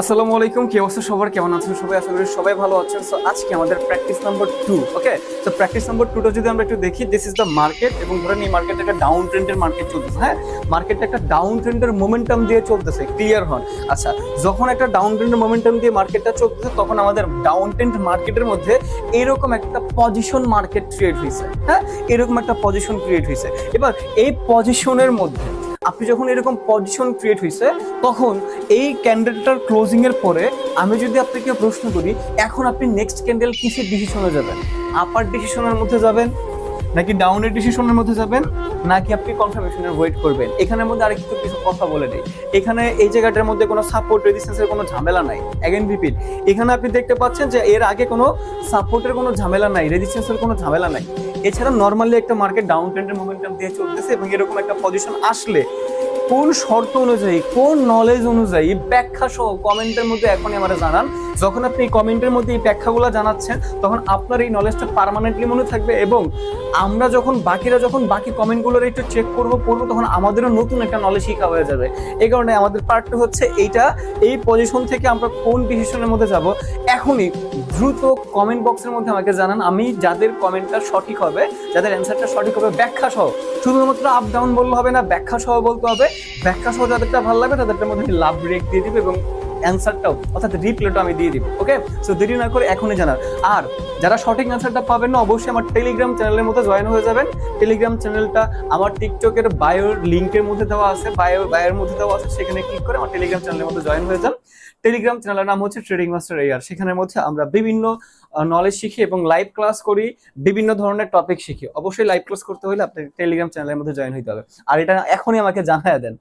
আসসালামু আলাইকুম, কি অবস্থা সবার, কেমন আছেন সবাই? আশা করি সবাই ভালো আছেন। সো আজকে আমাদের প্র্যাকটিস নাম্বার 2। ওকে, তো প্র্যাকটিস নাম্বার 2টা যদি আমরা একটু দেখি, দিস ইজ দ্য মার্কেট। এবং ধরেন এই মার্কেট একটা ডাউন ট্রেন্ডের মার্কেট চলতেছে। হ্যাঁ, মার্কেটটা একটা ডাউন ট্রেন্ডের মোমেন্টাম দিয়ে চলতেছে, ক্লিয়ার হন। আচ্ছা, যখন একটা ডাউন ট্রেন্ডের মোমেন্টাম দিয়ে মার্কেটটা চলতেছে, তখন আমাদের ডাউন ট্রেন্ড মার্কেটের মধ্যে এরকম একটা পজিশন মার্কেট ক্রিয়েট হয়েছে। হ্যাঁ, এরকম একটা পজিশন ক্রিয়েট হয়েছে। এবার এই পজিশনের মধ্যে আপনি যখন এরকম পজিশন ক্রিয়েট হয়েছে, তখন এই ক্যান্ডেলটার ক্লোজিং এর পরে আমি যদি আপনাকে প্রশ্ন করি, এখন আপনি নেক্সট ক্যান্ডেল কিসের ডিসিশনে যাবেন? আপার ডিসিশনের মধ্যে যাবেন, নাকি ডাউনের ডিসিশনের মধ্যে যাবেন, নাকি আপনি কনফার্মেশনের ওয়েট করবেন? এখানের মধ্যে আরেকটু কিছু কথা বলে দিই। এখানে এই জায়গাটার মধ্যে কোনো সাপোর্ট রেজিস্ট্যান্সের কোনো ঝামেলা নাই। অ্যাগেন রিপিট, এখানে আপনি দেখতে পাচ্ছেন যে এর আগে কোনো সাপোর্টের কোনো ঝামেলা নাই, রেজিস্ট্যান্সের কোনো ঝামেলা নাই। এছাড়া নর্মালি একটা মার্কেট ডাউন ট্রেন্ডের মোমেন্টাম দিয়ে চলতেছে, এবং এরকম একটা পজিশন আসলে কোন শর্ত অনুযায়ী, কোন নলেজ অনুযায়ী, ব্যাখ্যা সহ কমেন্টের মধ্যে এখনই আমাদের জানান। যখন আপনি এই কমেন্টের মধ্যে এই ব্যাখ্যাগুলো জানাচ্ছেন, তখন আপনার এই নলেজটা পার্মানেন্টলি মনে থাকবে, এবং আমরা যখন বাকি কমেন্টগুলোর একটু চেক পড়বো, তখন আমাদেরও নতুন একটা নলেজ শিখা হয়ে যাবে। এই কারণে আমাদের পার্টটা হচ্ছে এইটা, এই পজিশন থেকে আমরা কোন ডিসিশনের মধ্যে যাব। এখনই দ্রুত কমেন্ট বক্সের মধ্যে আমাকে জানান। আমি যাদের কমেন্টটা সঠিক হবে, যাদের অ্যান্সারটা সঠিক হবে ব্যাখ্যা সহ, শুধুমাত্র আপ ডাউন বললে হবে না, ব্যাখ্যা সহ বলতে হবে। ব্যাখ্যা সহ যাদেরটা ভালো লাগবে তাদেরটার মধ্যে আমি লাভ ব্রেক দিয়ে দিব, এবং অ্যান্সারটাও অর্থাৎ রিপ্লাইটাও আমি দিয়ে দিব। ওকে, সো দেরি না করে এখনই জানার। আর যারা সঠিক অ্যান্সারটা পাবেন না, অবশ্যই আমার টেলিগ্রাম চ্যানেলের মধ্যে জয়েন হয়ে যাবেন। টেলিগ্রাম চ্যানেলটা আমার টিকটকের বায়োর লিঙ্কের মধ্যে দেওয়া আছে, বায়োর মধ্যে দেওয়া আছে, সেখানে ক্লিক করে আমার টেলিগ্রাম চ্যানেলের মধ্যে জয়েন হয়ে যান। টেলিগ্রাম চ্যানেলের নাম হচ্ছে ট্রেডিং মাস্টার এআর। সেখানের মধ্যে আমরা বিভিন্ন নলেজ শিখি এবং লাইভ ক্লাস করি, বিভিন্ন ধরনের টপিক শিখি। অবশ্যই লাইভ ক্লাস করতে হলে আপনার টেলিগ্রাম চ্যানেলের মধ্যে জয়েন হতে হবে। আর এটা এখনই আমাকে জানায় দেন।